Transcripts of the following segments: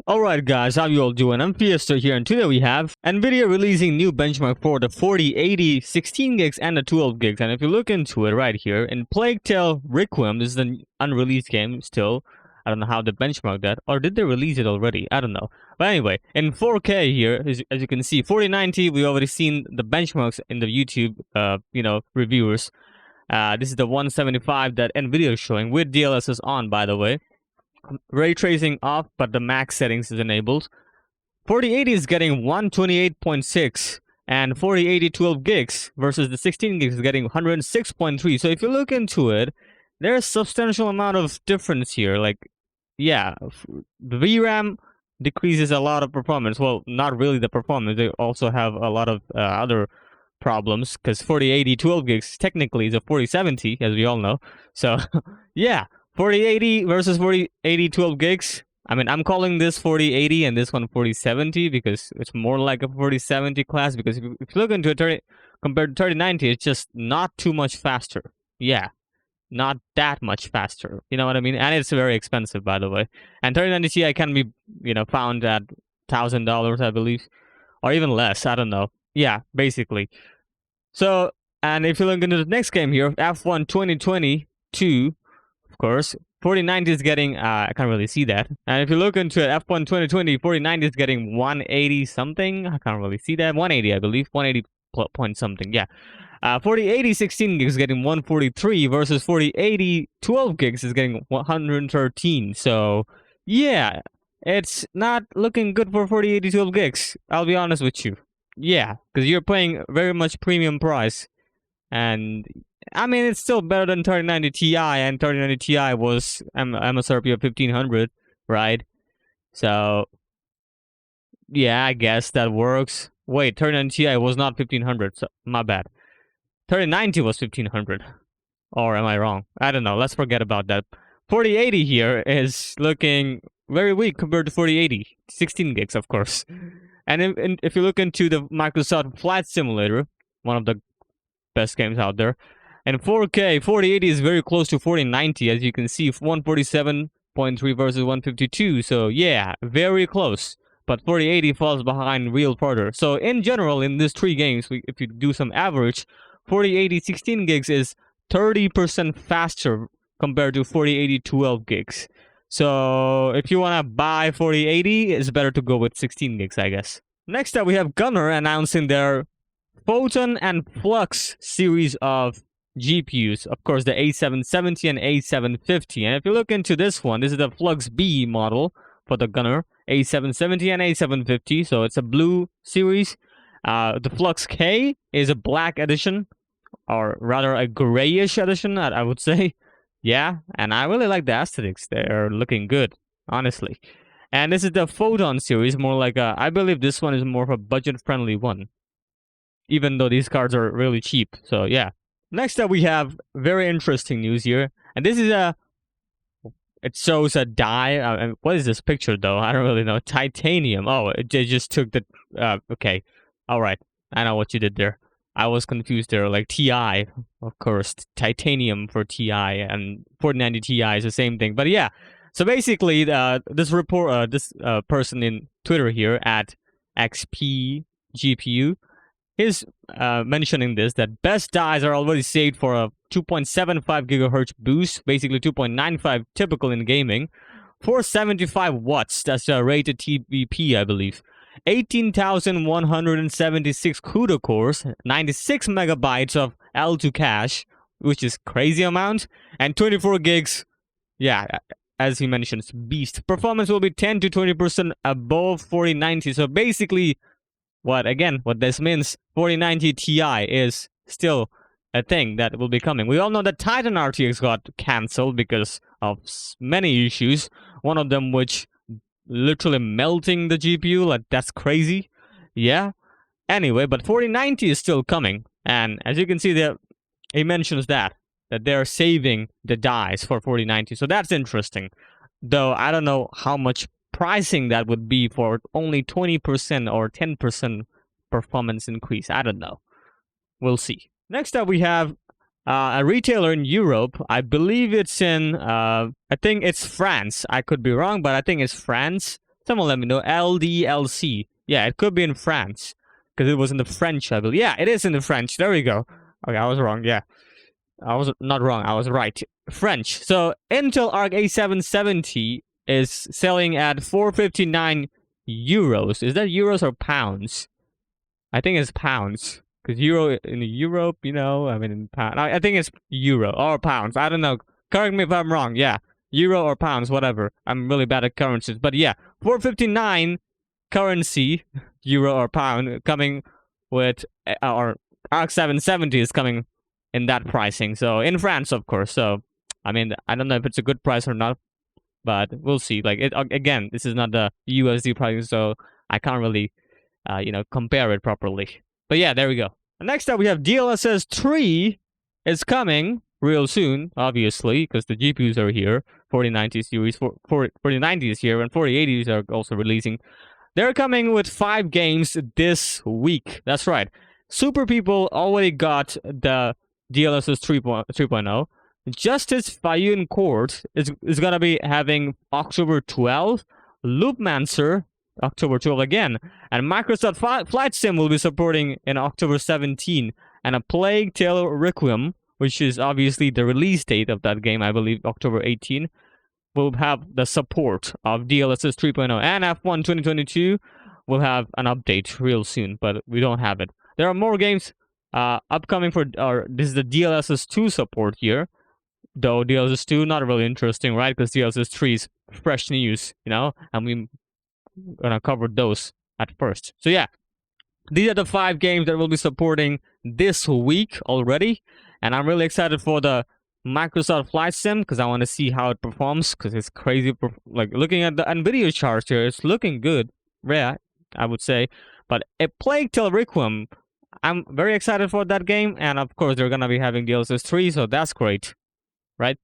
Alright guys, how you all doing? I'm Fiesta here, and today we have Nvidia releasing new benchmark for the 40, 80, 16 gigs and the 12 gigs. And if you look into it right here, in Plague Tale Requiem, this is an unreleased game still. I don't know how they benchmark that, or did they release it already? I don't know. But anyway, in 4K here, as you can see, 4090, we already seen the benchmarks in the YouTube, reviewers. This is the 175 that Nvidia is showing with DLSS on, by the way. Ray tracing off, but the max settings is enabled. 4080 is getting 128.6 and 4080 12 gigs versus the 16 gigs is getting 106.3. So if you look into it, there's substantial amount of difference here. Like, yeah, the VRAM decreases a lot of performance. Well, not really the performance. They also have a lot of other problems because 4080 12 gigs technically is a 4070, as we all know. So, yeah. 4080 versus 4080 12 gigs. I mean, I'm calling this 4080 and this one 4070 because it's more like a 4070 class. Because if you look into it, compared to 3090, it's just not too much faster. Yeah, not that much faster. You know what I mean? And it's very expensive, by the way. And 3090 Ti can be, found at $1,000, I believe, or even less. I don't know. Yeah, basically. So, and if you look into the next game here, F1 2022. Of course, 4090 is getting, I can't really see that. And if you look into it, F1 2020, 4090 is getting 180 something. I can't really see that. 180, I believe. 180 point something, yeah. 4080 16 gigs is getting 143 versus 4080 12 gigs is getting 113. So, yeah, it's not looking good for 4080 12 gigs. I'll be honest with you. Yeah, because you're paying very much premium price. And I mean, it's still better than 3090 Ti, and 3090 Ti was MSRP of 1500, right? So, yeah, I guess that works. Wait, 3090 Ti was not 1500, so my bad. 3090 was 1500. Or am I wrong? I don't know. Let's forget about that. 4080 here is looking very weak compared to 4080. 16 gigs, of course. And if you look into the Microsoft Flight Simulator, one of the best games out there, and 4K, 4080 is very close to 4090, as you can see, 147.3 versus 152. So yeah, very close. But 4080 falls behind real further. So in general, in these three games, if you do some average, 4080 16 gigs is 30% faster compared to 4080 12 gigs. So if you want to buy 4080, it's better to go with 16 gigs, I guess. Next up, we have GUNNIR announcing their Photon and Flux series of GPUs. Of course, the A770 and A750. And if you look into this one, this is the Flux B model for the GUNNIR. A770 and A750. So it's a blue series. The Flux K is a black edition, or rather a grayish edition, I would say. Yeah, and I really like the aesthetics. They're looking good, honestly. And this is the Photon series, more like I believe this one is more of a budget-friendly one, even though these cards are really cheap. So yeah. Next up, we have very interesting news here, and this is it shows a die. What is this picture though? I don't really know. Titanium. Oh, they just took the. Okay, all right. I know what you did there. I was confused there. Like TI, of course, titanium for TI, and 4090 Ti is the same thing. But yeah. So basically, this report, this person in Twitter here at XP GPU, he's mentioning this, that best dies are already saved for a 2.75 gigahertz boost, basically 2.95 typical in gaming, 475 watts, that's a rated TVP, I believe, 18,176 CUDA cores, 96 megabytes of L2 cache, which is crazy amount, and 24 gigs, yeah, as he mentions, beast. Performance will be 10 to 20% above 4090, so basically, what this means, 4090 Ti is still a thing that will be coming. We all know that Titan RTX got cancelled because of many issues. One of them which literally melting the GPU, like that's crazy. Yeah. Anyway, but 4090 is still coming. And as you can see there, he mentions that they're saving the dies for 4090. So that's interesting. Though I don't know how much pricing that would be for only 20% or 10% performance increase. I don't know. We'll see. Next up, we have a retailer in Europe. I believe it's in, I think it's France. I could be wrong, but I think it's France. Someone let me know. LDLC. Yeah, it could be in France. Because it was in the French, I believe. Yeah, it is in the French. There we go. Okay, I was wrong. Yeah. I was not wrong. I was right. French. So Intel Arc A770 is selling at 459 euros. Is that euros or pounds? I think it's pounds. Because euro in Europe, you know, I mean in pound. I think it's euro or pounds. I don't know. Correct me if I'm wrong. Yeah, euro or pounds, whatever. I'm really bad at currencies, but yeah, 459 currency, euro or pound, coming with our Arc 770 is coming in that pricing. So in France, of course. So I mean, I don't know if it's a good price or not, but we'll see. Like it again, this is not the USD pricing, so I can't really compare it properly. But yeah, there we go. Next up, we have DLSS 3 is coming real soon, obviously, because the GPUs are here. 4090 series, 4090 is here, and 4080s are also releasing. They're coming with 5 games this week. That's right. Super people already got the DLSS 3.0. Justice Fayun Court is going to be having October 12th. Loopmancer, October 12th again. And Microsoft Flight Sim will be supporting in October 17. And A Plague Tale Requiem, which is obviously the release date of that game, I believe October 18, will have the support of DLSS 3.0. And F1 2022 will have an update real soon, but we don't have it. There are more games upcoming for, this is the DLSS 2 support here. Though DLSS 2, not really interesting, right? Because DLSS 3 is fresh news, you know? And we're gonna cover those at first. So yeah, these are the 5 games that we'll be supporting this week already. And I'm really excited for the Microsoft Flight Sim because I want to see how it performs because it's crazy. Like looking at the Nvidia charts here, it's looking good. Yeah, I would say. But A Plague Tale Requiem, I'm very excited for that game. And of course, they're going to be having DLSS 3, so that's great. Right?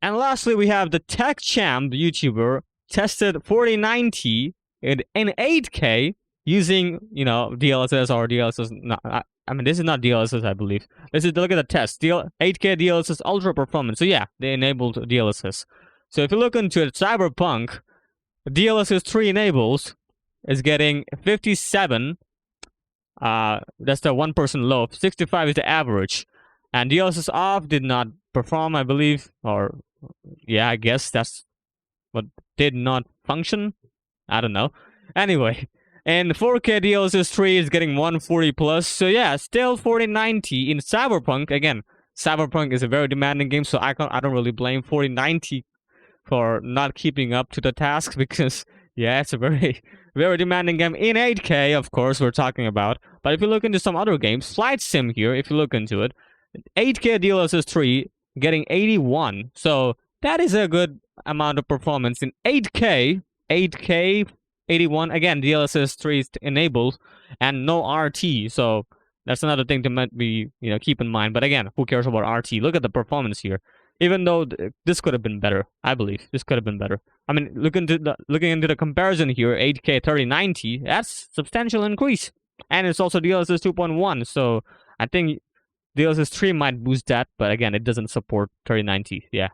And lastly, we have the Tech Champ YouTuber tested 4090 in 8K using, DLSS or DLSS. No, I mean, this is not DLSS, I believe. Look at the test. 8K DLSS Ultra Performance. So yeah, they enabled DLSS. So if you look into it, Cyberpunk, DLSS 3 enables is getting 57. That's the 1% low. 65 is the average. And DLSS off did not perform, I believe. Or, yeah, I guess that's what did not function. I don't know. Anyway. And 4K DLSS 3 is getting 140 plus. So yeah, still 4090 in Cyberpunk. Again, Cyberpunk is a very demanding game, so I don't really blame 4090 for not keeping up to the task because yeah, it's a very, very demanding game in 8K, of course, we're talking about. But if you look into some other games, Flight Sim here, if you look into it, 8K DLSS 3 getting 81. So that is a good amount of performance in 8K. 81 again, DLSS 3 is enabled and no RT, so that's another thing to be keep in mind. But again, who cares about RT? Look at the performance here. Even though this could have been better, I believe this could have been better. I mean, looking into the comparison here, 8K 3090, that's substantial increase, and it's also DLSS 2.1. So I think DLSS 3 might boost that, but again, it doesn't support 3090. Yeah.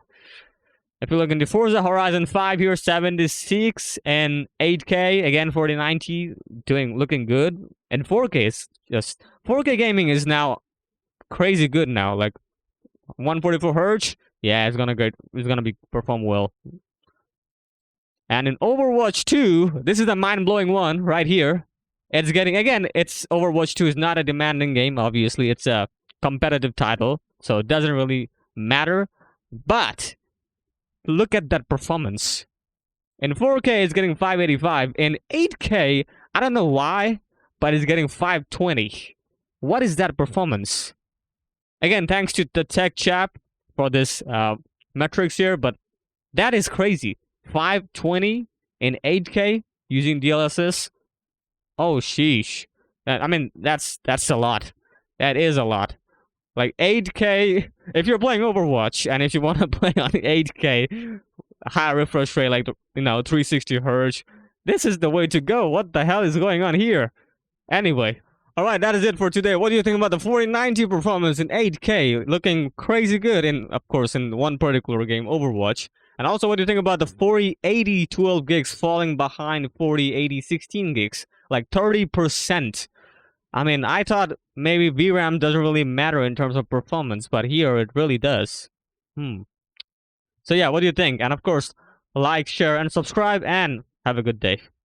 If you look into Forza Horizon 5 here, 76 and 8K, again 4090, looking good. And 4K is just 4K gaming is now crazy good now. Like 144 Hz, yeah, it's gonna be perform well. And in Overwatch 2, this is a mind-blowing one right here. It's Overwatch 2 is not a demanding game, obviously. It's a competitive title, so it doesn't really matter. But look at that performance. In 4K, it's getting 585. In 8K, I don't know why, but it's getting 520. What is that performance? Again, thanks to the tech chap for this metrics here, but that is crazy. 520 in 8K using DLSS. Oh, sheesh. I mean, that's a lot. That is a lot. Like 8K, if you're playing Overwatch and if you want to play on 8K, high refresh rate, like 360 Hz, this is the way to go. What the hell is going on here? Anyway, alright, that is it for today. What do you think about the 4090 performance in 8K? Looking crazy good of course, in one particular game, Overwatch. And also, what do you think about the 4080 12 gigs falling behind 4080 16 gigs? Like 30%. I mean, I thought maybe VRAM doesn't really matter in terms of performance, but here it really does. So yeah, what do you think? And of course, like, share, and subscribe, and have a good day.